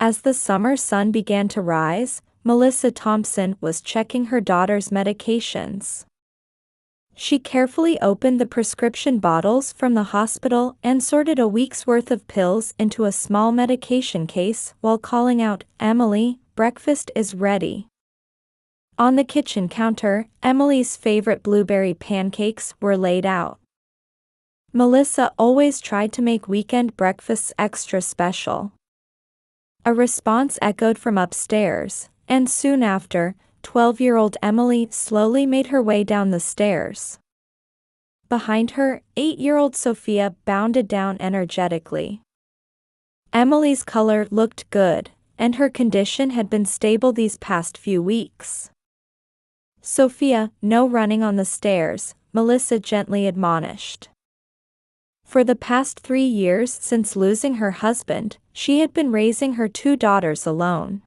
As the summer sun began to rise, Melissa Thompson was checking her daughter's medications. She carefully opened the prescription bottles from the hospital and sorted a week's worth of pills into a small medication case while calling out, "Emily, breakfast is ready." On the kitchen counter, Emily's favorite blueberry pancakes were laid out. Melissa always tried to make weekend breakfasts extra special. A response echoed from upstairs, and soon after, 12-year-old Emily slowly made her way down the stairs. Behind her, 8-year-old Sophia bounded down energetically. Emily's color looked good, and her condition had been stable these past few weeks. "Sophia, no running on the stairs," Melissa gently admonished. For the past 3 years since losing her husband, she had been raising her 2 daughters alone.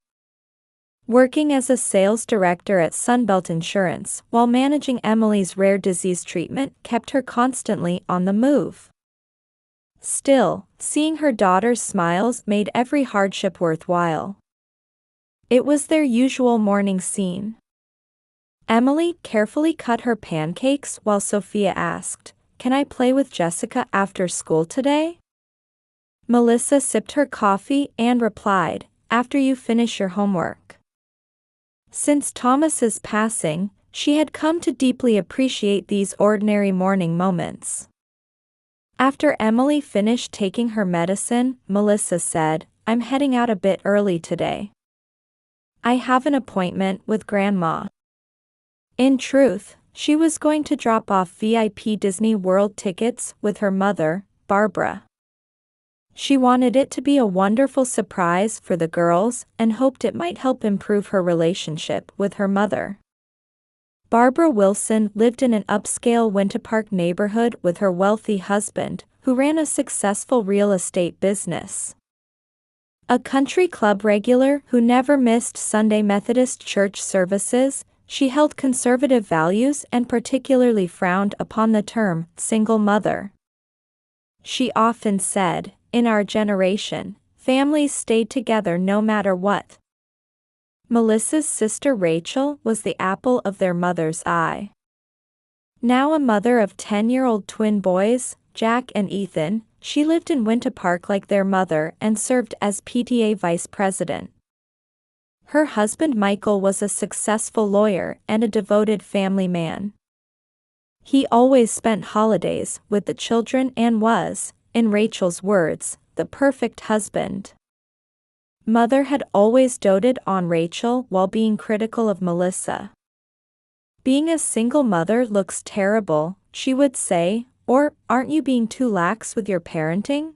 Working as a sales director at Sunbelt Insurance while managing Emily's rare disease treatment kept her constantly on the move. Still, seeing her daughter's smiles made every hardship worthwhile. It was their usual morning scene. Emily carefully cut her pancakes while Sophia asked, "Can I play with Jessica after school today?" Melissa sipped her coffee and replied, "After you finish your homework." Since Thomas's passing, she had come to deeply appreciate these ordinary morning moments. After Emily finished taking her medicine, Melissa said, "I'm heading out a bit early today. I have an appointment with Grandma." In truth, she was going to drop off VIP Disney World tickets with her mother, Barbara. She wanted it to be a wonderful surprise for the girls and hoped it might help improve her relationship with her mother. Barbara Wilson lived in an upscale Winter Park neighborhood with her wealthy husband, who ran a successful real estate business. A country club regular who never missed Sunday Methodist church services, she held conservative values and particularly frowned upon the term single mother. She often said, "In our generation, families stayed together no matter what." Melissa's sister Rachel was the apple of their mother's eye. Now a mother of 10-year-old twin boys, Jack and Ethan, she lived in Winter Park like their mother and served as PTA vice president. Her husband Michael was a successful lawyer and a devoted family man. He always spent holidays with the children and was, in Rachel's words, the perfect husband. Mother had always doted on Rachel while being critical of Melissa. "Being a single mother looks terrible," she would say, or, "Aren't you being too lax with your parenting?"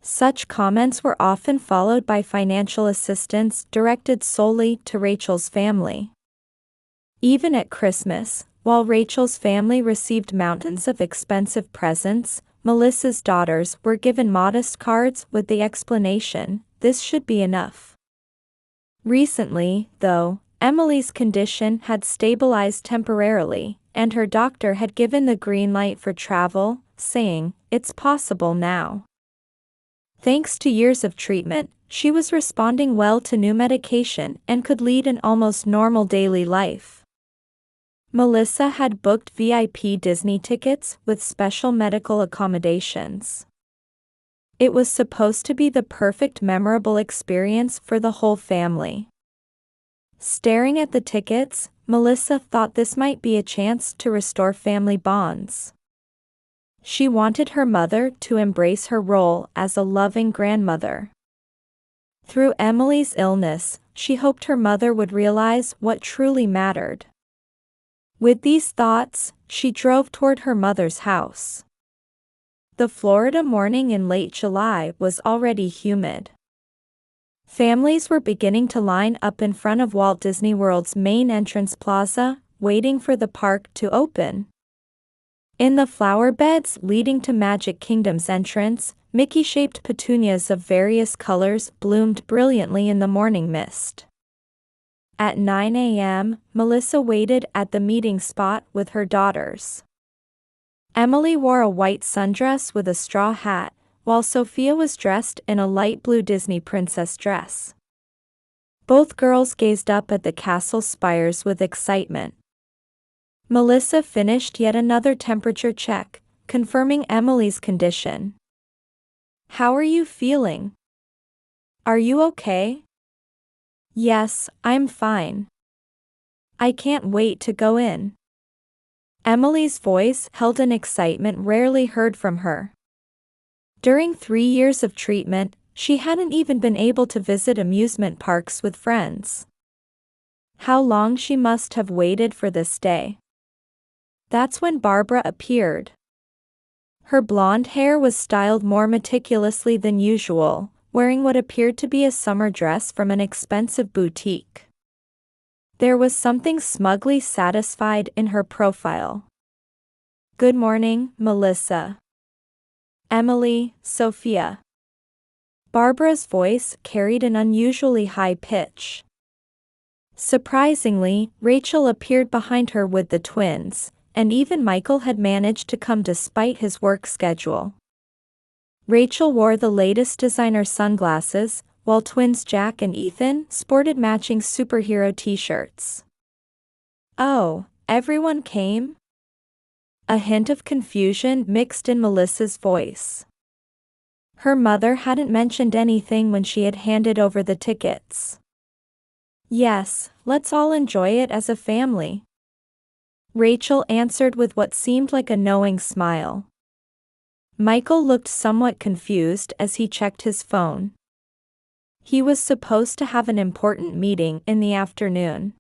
Such comments were often followed by financial assistance directed solely to Rachel's family. Even at Christmas, while Rachel's family received mountains of expensive presents, Melissa's daughters were given modest cards with the explanation, "This should be enough." Recently, though, Emily's condition had stabilized temporarily, and her doctor had given the green light for travel, saying, "It's possible now." Thanks to years of treatment, she was responding well to new medication and could lead an almost normal daily life. Melissa had booked VIP Disney tickets with special medical accommodations. It was supposed to be the perfect memorable experience for the whole family. Staring at the tickets, Melissa thought this might be a chance to restore family bonds. She wanted her mother to embrace her role as a loving grandmother. Through Emily's illness, she hoped her mother would realize what truly mattered. With these thoughts, she drove toward her mother's house. The Florida morning in late July was already humid. Families were beginning to line up in front of Walt Disney World's main entrance plaza, waiting for the park to open. In the flower beds leading to Magic Kingdom's entrance, Mickey-shaped petunias of various colors bloomed brilliantly in the morning mist. At 9 a.m., Melissa waited at the meeting spot with her daughters. Emily wore a white sundress with a straw hat, while Sophia was dressed in a light blue Disney princess dress. Both girls gazed up at the castle spires with excitement. Melissa finished yet another temperature check, confirming Emily's condition. "How are you feeling? Are you okay?" "Yes, I'm fine. I can't wait to go in." Emily's voice held an excitement rarely heard from her. During 3 years of treatment, she hadn't even been able to visit amusement parks with friends. How long she must have waited for this day. That's when Barbara appeared. Her blonde hair was styled more meticulously than usual, wearing what appeared to be a summer dress from an expensive boutique. There was something smugly satisfied in her profile. "Good morning, Melissa." "Emily, Sophia." Barbara's voice carried an unusually high pitch. Surprisingly, Rachel appeared behind her with the twins, and even Michael had managed to come despite his work schedule. Rachel wore the latest designer sunglasses, while twins Jack and Ethan sported matching superhero t-shirts. "Oh, everyone came?" A hint of confusion mixed in Melissa's voice. Her mother hadn't mentioned anything when she had handed over the tickets. "Yes, let's all enjoy it as a family," Rachel answered with what seemed like a knowing smile. Michael looked somewhat confused as he checked his phone. He was supposed to have an important meeting in the afternoon.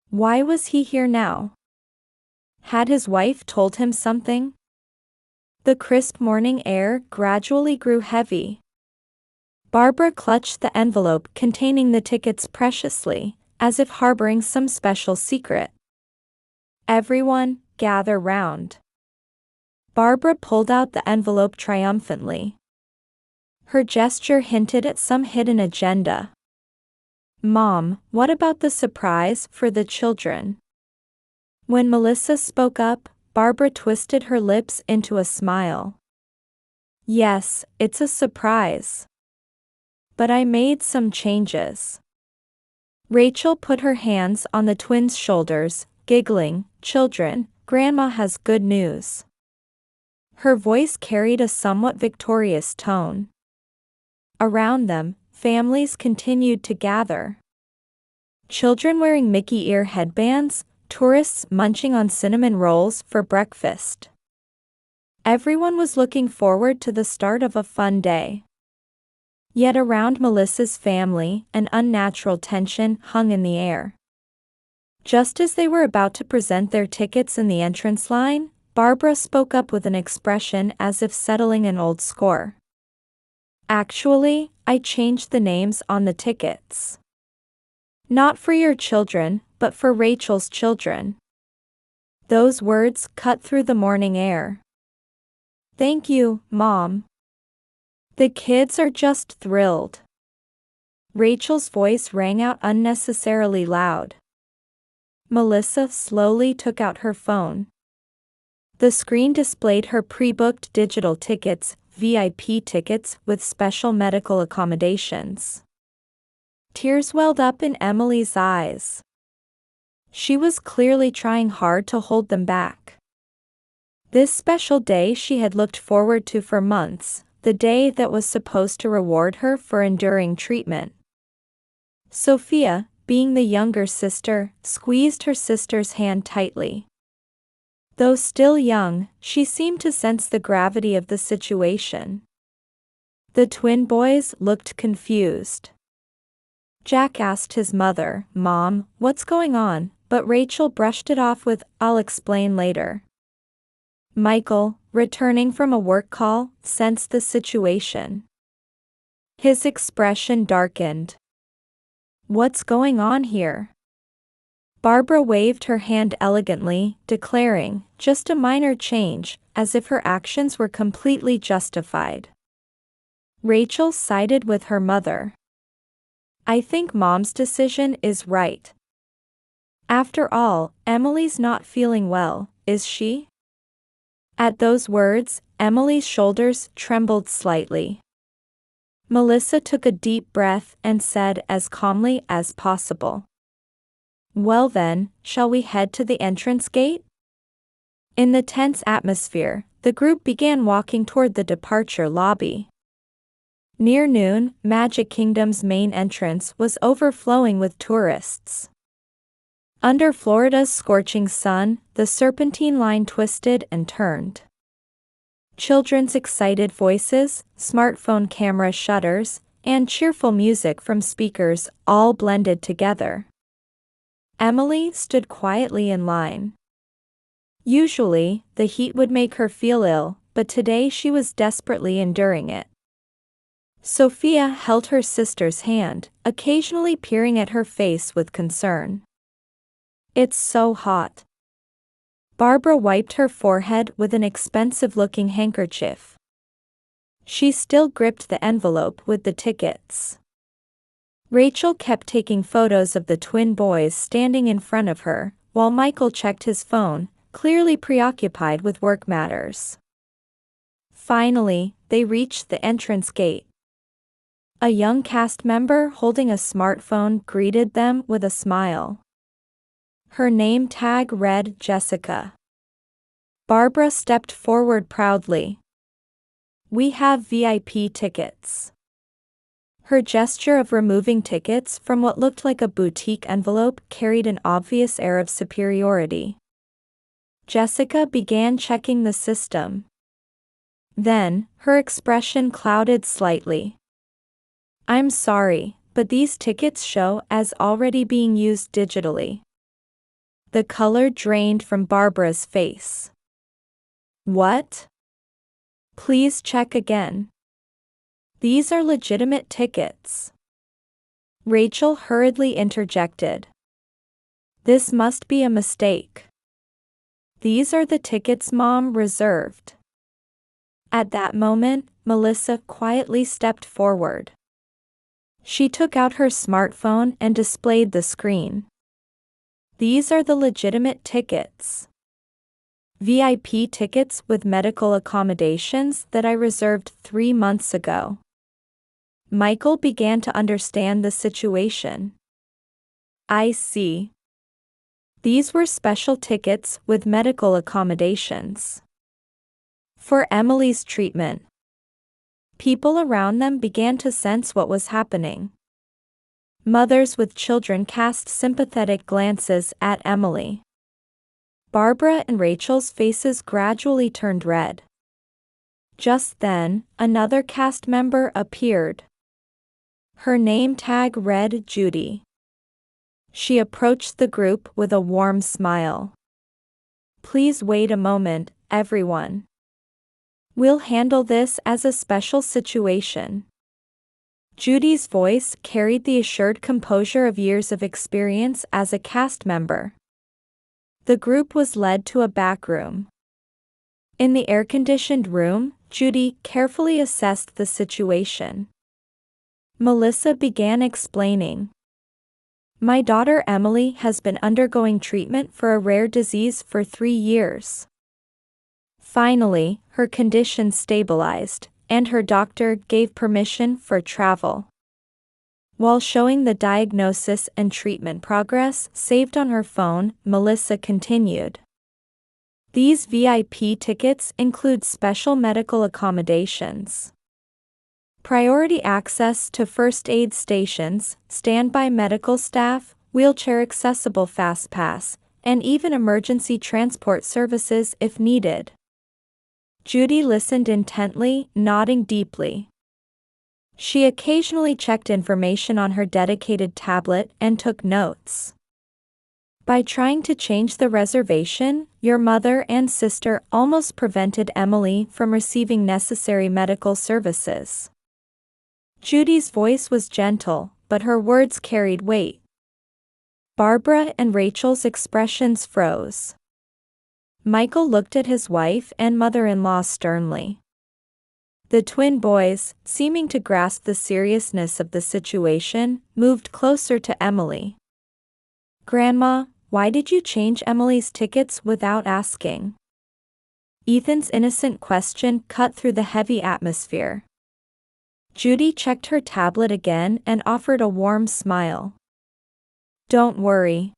Why was he here now? Had his wife told him something? The crisp morning air gradually grew heavy. Barbara clutched the envelope containing the tickets preciously, as if harboring some special secret. "Everyone, gather round." Barbara pulled out the envelope triumphantly. Her gesture hinted at some hidden agenda. "Mom, what about the surprise for the children?" When Melissa spoke up, Barbara twisted her lips into a smile. "Yes, it's a surprise. But I made some changes." Rachel put her hands on the twins' shoulders, giggling. "Children, Grandma has good news." Her voice carried a somewhat victorious tone. Around them, families continued to gather. Children wearing Mickey ear headbands, tourists munching on cinnamon rolls for breakfast. Everyone was looking forward to the start of a fun day. Yet around Melissa's family, an unnatural tension hung in the air. Just as they were about to present their tickets in the entrance line, Barbara spoke up with an expression as if settling an old score. "Actually, I changed the names on the tickets. Not for your children, but for Rachel's children." Those words cut through the morning air. "Thank you, Mom. The kids are just thrilled." Rachel's voice rang out unnecessarily loud. Melissa slowly took out her phone. The screen displayed her pre-booked digital tickets, VIP tickets with special medical accommodations. Tears welled up in Emily's eyes. She was clearly trying hard to hold them back. This special day she had looked forward to for months, the day that was supposed to reward her for enduring treatment. Sophia, being the younger sister, squeezed her sister's hand tightly. Though still young, she seemed to sense the gravity of the situation. The twin boys looked confused. Jack asked his mother, "Mom, what's going on?" but Rachel brushed it off with, "I'll explain later." Michael, returning from a work call, sensed the situation. His expression darkened. "What's going on here?" Barbara waved her hand elegantly, declaring, "Just a minor change," as if her actions were completely justified. Rachel sided with her mother. "I think Mom's decision is right. After all, Emily's not feeling well, is she?" At those words, Emily's shoulders trembled slightly. Melissa took a deep breath and said as calmly as possible, "Well then, shall we head to the entrance gate?" In the tense atmosphere, the group began walking toward the departure lobby. Near noon, Magic Kingdom's main entrance was overflowing with tourists. Under Florida's scorching sun, the serpentine line twisted and turned. Children's excited voices, smartphone camera shutters, and cheerful music from speakers all blended together. Emily stood quietly in line. Usually, the heat would make her feel ill, but today she was desperately enduring it. Sophia held her sister's hand, occasionally peering at her face with concern. "It's so hot." Barbara wiped her forehead with an expensive-looking handkerchief. She still gripped the envelope with the tickets. Rachel kept taking photos of the twin boys standing in front of her, while Michael checked his phone, clearly preoccupied with work matters. Finally, they reached the entrance gate. A young cast member holding a smartphone greeted them with a smile. Her name tag read Jessica. Barbara stepped forward proudly. "We have VIP tickets." Her gesture of removing tickets from what looked like a boutique envelope carried an obvious air of superiority. Jessica began checking the system. Then, her expression clouded slightly. "I'm sorry, but these tickets show as already being used digitally." The color drained from Barbara's face. "What? Please check again. These are legitimate tickets." Rachel hurriedly interjected. "This must be a mistake. These are the tickets Mom reserved." At that moment, Melissa quietly stepped forward. She took out her smartphone and displayed the screen. "These are the legitimate tickets. VIP tickets with medical accommodations that I reserved 3 months ago." Michael began to understand the situation. "I see. These were special tickets with medical accommodations for Emily's treatment." People around them began to sense what was happening. Mothers with children cast sympathetic glances at Emily. Barbara and Rachel's faces gradually turned red. Just then, another cast member appeared. Her name tag read Judy. She approached the group with a warm smile. "Please wait a moment, everyone. We'll handle this as a special situation." Judy's voice carried the assured composure of years of experience as a cast member. The group was led to a back room. In the air-conditioned room, Judy carefully assessed the situation. Melissa began explaining. "My daughter Emily has been undergoing treatment for a rare disease for 3 years. Finally, her condition stabilized, and her doctor gave permission for travel." While showing the diagnosis and treatment progress saved on her phone, Melissa continued. "These VIP tickets include special medical accommodations, priority access to first aid stations, standby medical staff, wheelchair-accessible FastPass, and even emergency transport services if needed." Judy listened intently, nodding deeply. She occasionally checked information on her dedicated tablet and took notes. "By trying to change the reservation, your mother and sister almost prevented Emily from receiving necessary medical services." Judy's voice was gentle, but her words carried weight. Barbara and Rachel's expressions froze. Michael looked at his wife and mother-in-law sternly. The twin boys, seeming to grasp the seriousness of the situation, moved closer to Emily. "Grandma, why did you change Emily's tickets without asking?" Ethan's innocent question cut through the heavy atmosphere. Judy checked her tablet again and offered a warm smile. Don't worry.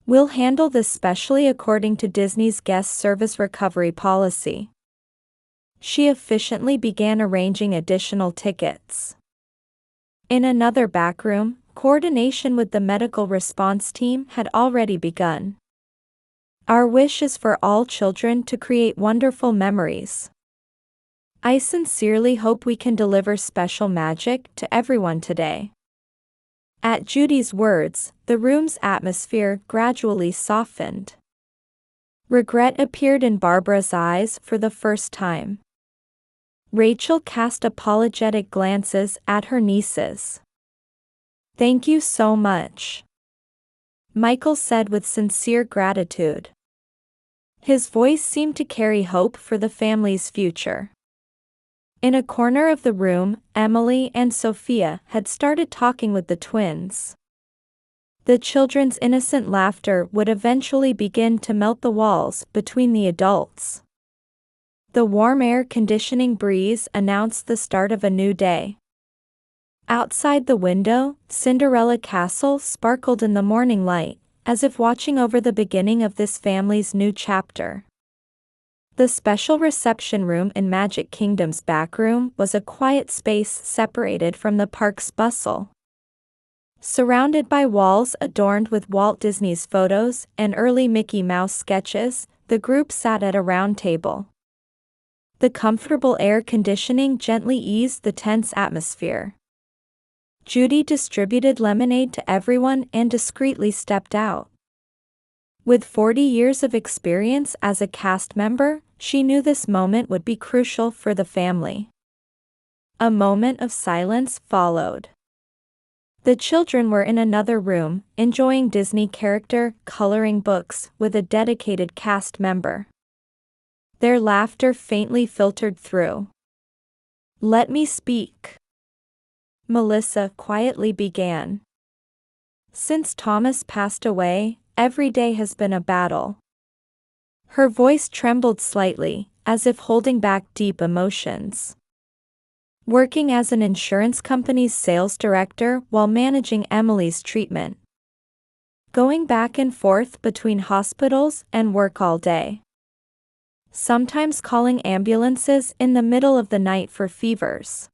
We'll handle this specially according to Disney's guest service recovery policy. She efficiently began arranging additional tickets. In another backroom, coordination with the medical response team had already begun. Our wish is for all children to create wonderful memories. I sincerely hope we can deliver special magic to everyone today. At Judy's words, the room's atmosphere gradually softened. Regret appeared in Barbara's eyes for the first time. Rachel cast apologetic glances at her nieces. Thank you so much, Michael said with sincere gratitude. His voice seemed to carry hope for the family's future. In a corner of the room, Emily and Sophia had started talking with the twins. The children's innocent laughter would eventually begin to melt the walls between the adults. The warm air conditioning breeze announced the start of a new day. Outside the window, Cinderella Castle sparkled in the morning light, as if watching over the beginning of this family's new chapter. The special reception room in Magic Kingdom's back room was a quiet space separated from the park's bustle. Surrounded by walls adorned with Walt Disney's photos and early Mickey Mouse sketches, the group sat at a round table. The comfortable air conditioning gently eased the tense atmosphere. Judy distributed lemonade to everyone and discreetly stepped out. With 40 years of experience as a cast member, she knew this moment would be crucial for the family. A moment of silence followed. The children were in another room, enjoying Disney character coloring books with a dedicated cast member. Their laughter faintly filtered through. Let me speak, Melissa quietly began. Since Thomas passed away, every day has been a battle. Her voice trembled slightly, as if holding back deep emotions. Working as an insurance company's sales director while managing Emily's treatment. Going back and forth between hospitals and work all day. Sometimes calling ambulances in the middle of the night for fevers.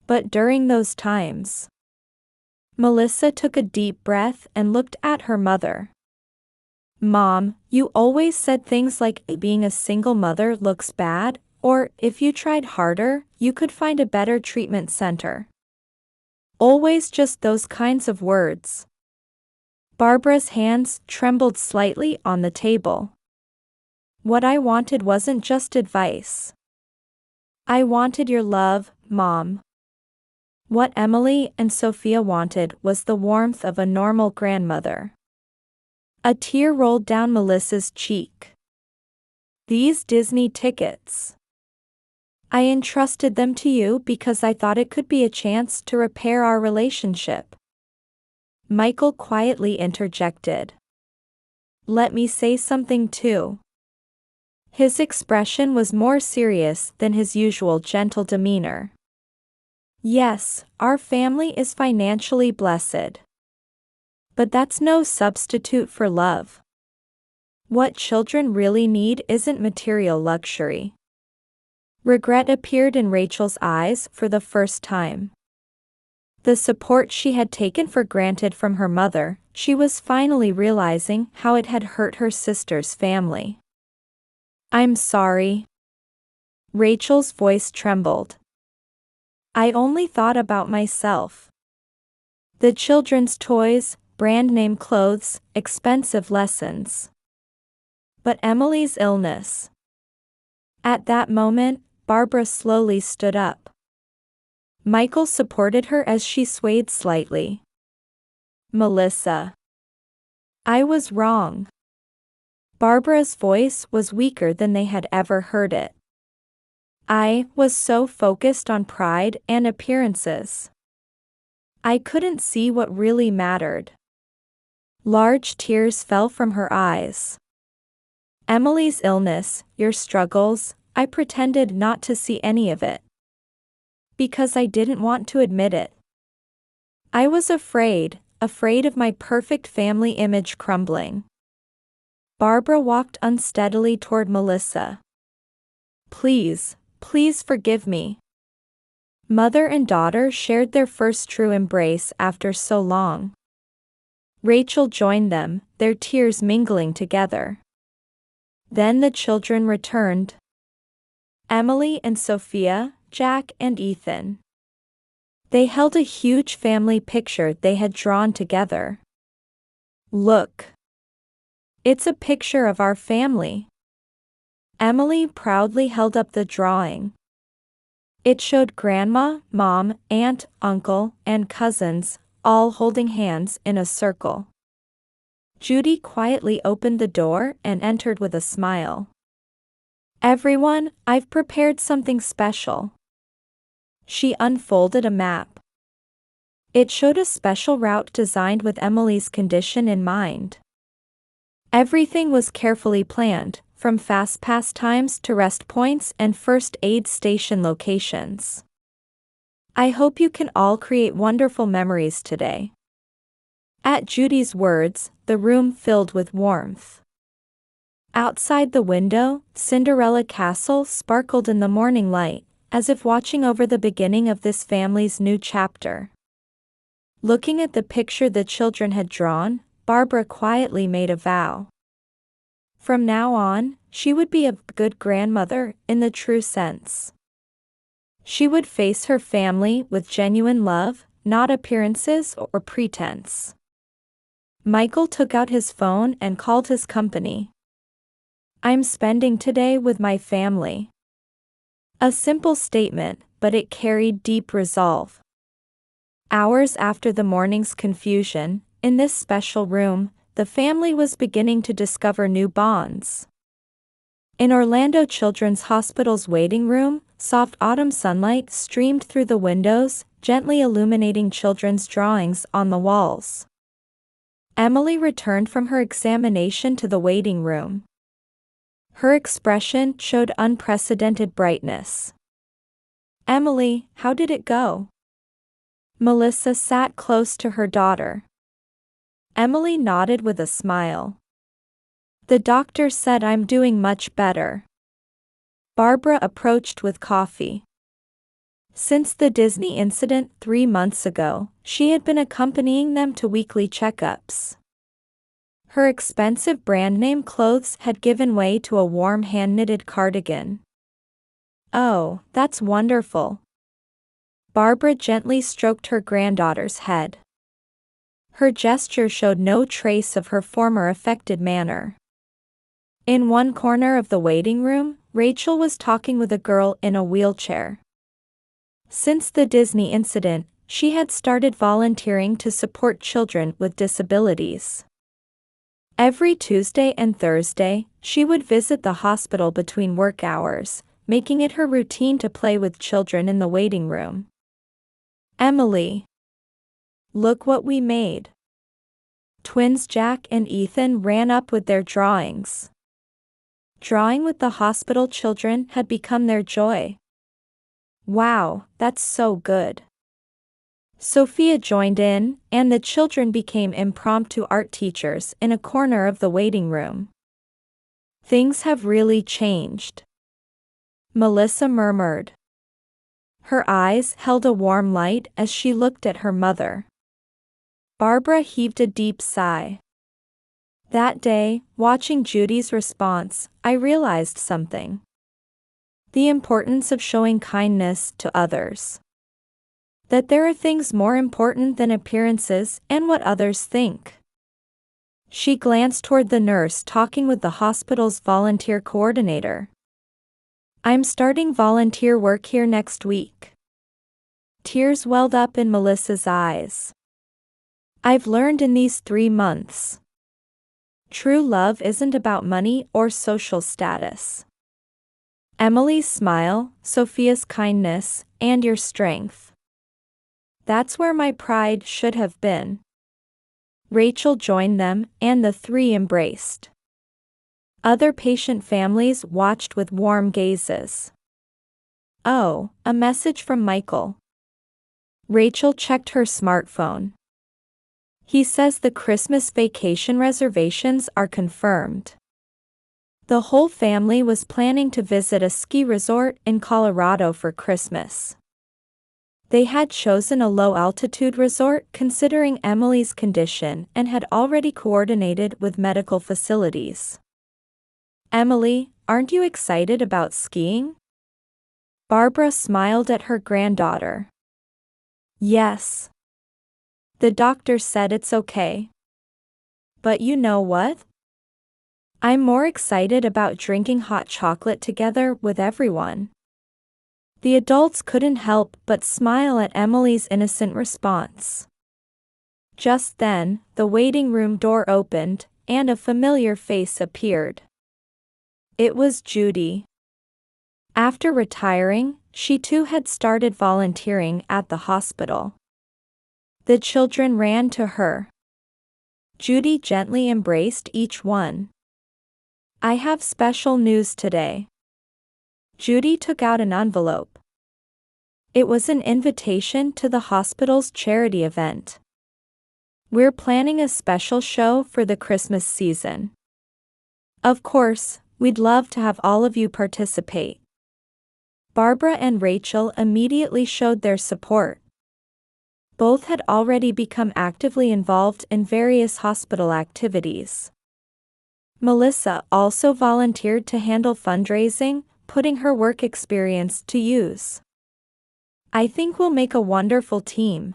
But during those times, Melissa took a deep breath and looked at her mother. Mom, you always said things like being a single mother looks bad, or if you tried harder, you could find a better treatment center. Always just those kinds of words. Barbara's hands trembled slightly on the table. What I wanted wasn't just advice. I wanted your love, Mom. What Emily and Sophia wanted was the warmth of a normal grandmother. A tear rolled down Melissa's cheek. These Disney tickets. I entrusted them to you because I thought it could be a chance to repair our relationship. Michael quietly interjected. Let me say something too. His expression was more serious than his usual gentle demeanor. Yes, our family is financially blessed. But that's no substitute for love. What children really need isn't material luxury. Regret appeared in Rachel's eyes for the first time. The support she had taken for granted from her mother, she was finally realizing how it had hurt her sister's family. I'm sorry. Rachel's voice trembled. I only thought about myself. The children's toys, brand name clothes, expensive lessons. But Emily's illness. At that moment, Barbara slowly stood up. Michael supported her as she swayed slightly. Melissa. I was wrong. Barbara's voice was weaker than they had ever heard it. I was so focused on pride and appearances. I couldn't see what really mattered. Large tears fell from her eyes. Emily's illness, your struggles, I pretended not to see any of it. Because I didn't want to admit it. I was afraid of my perfect family image crumbling. Barbara walked unsteadily toward Melissa. Please, please forgive me. Mother and daughter shared their first true embrace after so long. Rachel joined them, their tears mingling together. Then the children returned. Emily and Sophia, Jack and Ethan. They held a huge family picture they had drawn together. Look. It's a picture of our family. Emily proudly held up the drawing. It showed Grandma, Mom, Aunt, Uncle, and cousins, all holding hands in a circle. Judy quietly opened the door and entered with a smile. Everyone, I've prepared something special. She unfolded a map. It showed a special route designed with Emily's condition in mind. Everything was carefully planned, from fast pass times to rest points and first aid station locations. I hope you can all create wonderful memories today. At Judy's words, the room filled with warmth. Outside the window, Cinderella Castle sparkled in the morning light, as if watching over the beginning of this family's new chapter. Looking at the picture the children had drawn, Barbara quietly made a vow. From now on, she would be a good grandmother in the true sense. She would face her family with genuine love, not appearances or pretense. Michael took out his phone and called his company. I'm spending today with my family. A simple statement, but it carried deep resolve. Hours after the morning's confusion, in this special room, the family was beginning to discover new bonds. In Orlando Children's Hospital's waiting room, soft autumn sunlight streamed through the windows, gently illuminating children's drawings on the walls. Emily returned from her examination to the waiting room. Her expression showed unprecedented brightness. Emily, how did it go? Melissa sat close to her daughter. Emily nodded with a smile. The doctor said I'm doing much better. Barbara approached with coffee. Since the Disney incident 3 months ago, she had been accompanying them to weekly checkups. Her expensive brand name clothes had given way to a warm hand-knitted cardigan. Oh, that's wonderful. Barbara gently stroked her granddaughter's head. Her gesture showed no trace of her former affected manner. In one corner of the waiting room, Rachel was talking with a girl in a wheelchair. Since the Disney incident, she had started volunteering to support children with disabilities. Every Tuesday and Thursday, she would visit the hospital between work hours, making it her routine to play with children in the waiting room. Emily. Look what we made. Twins Jack and Ethan ran up with their drawings. Drawing with the hospital children had become their joy. Wow, that's so good. Sophia joined in, and the children became impromptu art teachers in a corner of the waiting room. Things have really changed. Melissa murmured. Her eyes held a warm light as she looked at her mother. Barbara heaved a deep sigh. That day, watching Judy's response, I realized something. The importance of showing kindness to others. That there are things more important than appearances and what others think. She glanced toward the nurse talking with the hospital's volunteer coordinator. I'm starting volunteer work here next week. Tears welled up in Melissa's eyes. I've learned in these 3 months. True love isn't about money or social status. Emily's smile, Sophia's kindness, and your strength. That's where my pride should have been. Rachel joined them, and the 3 embraced. Other patient families watched with warm gazes. Oh, a message from Michael. Rachel checked her smartphone. He says the Christmas vacation reservations are confirmed. The whole family was planning to visit a ski resort in Colorado for Christmas. They had chosen a low-altitude resort considering Emily's condition and had already coordinated with medical facilities. Emily, aren't you excited about skiing? Barbara smiled at her granddaughter. Yes. The doctor said it's okay. But you know what? I'm more excited about drinking hot chocolate together with everyone. The adults couldn't help but smile at Emily's innocent response. Just then, the waiting room door opened, and a familiar face appeared. It was Judy. After retiring, she too had started volunteering at the hospital. The children ran to her. Judy gently embraced each one. I have special news today. Judy took out an envelope. It was an invitation to the hospital's charity event. We're planning a special show for the Christmas season. Of course, we'd love to have all of you participate. Barbara and Rachel immediately showed their support. Both had already become actively involved in various hospital activities. Melissa also volunteered to handle fundraising, putting her work experience to use. I think we'll make a wonderful team.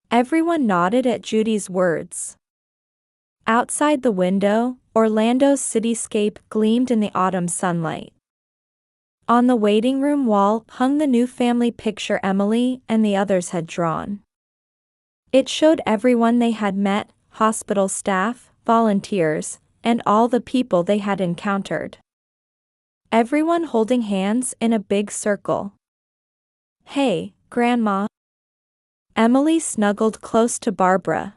Everyone nodded at Judy's words. Outside the window, Orlando's cityscape gleamed in the autumn sunlight. On the waiting room wall hung the new family picture Emily and the others had drawn. It showed everyone they had met, hospital staff, volunteers, and all the people they had encountered. Everyone holding hands in a big circle. Hey, Grandma. Emily snuggled close to Barbara.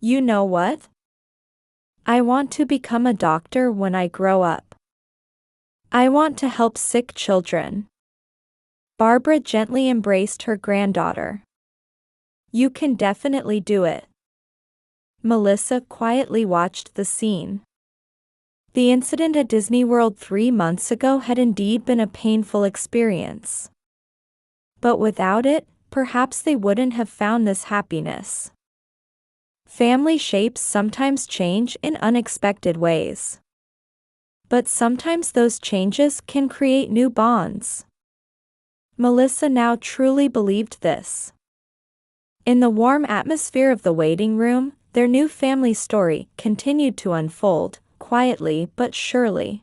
You know what? I want to become a doctor when I grow up. I want to help sick children. Barbara gently embraced her granddaughter. You can definitely do it. Melissa quietly watched the scene. The incident at Disney World 3 months ago had indeed been a painful experience. But without it, perhaps they wouldn't have found this happiness. Family shapes sometimes change in unexpected ways. But sometimes those changes can create new bonds. Melissa now truly believed this. In the warm atmosphere of the waiting room, their new family story continued to unfold, quietly but surely.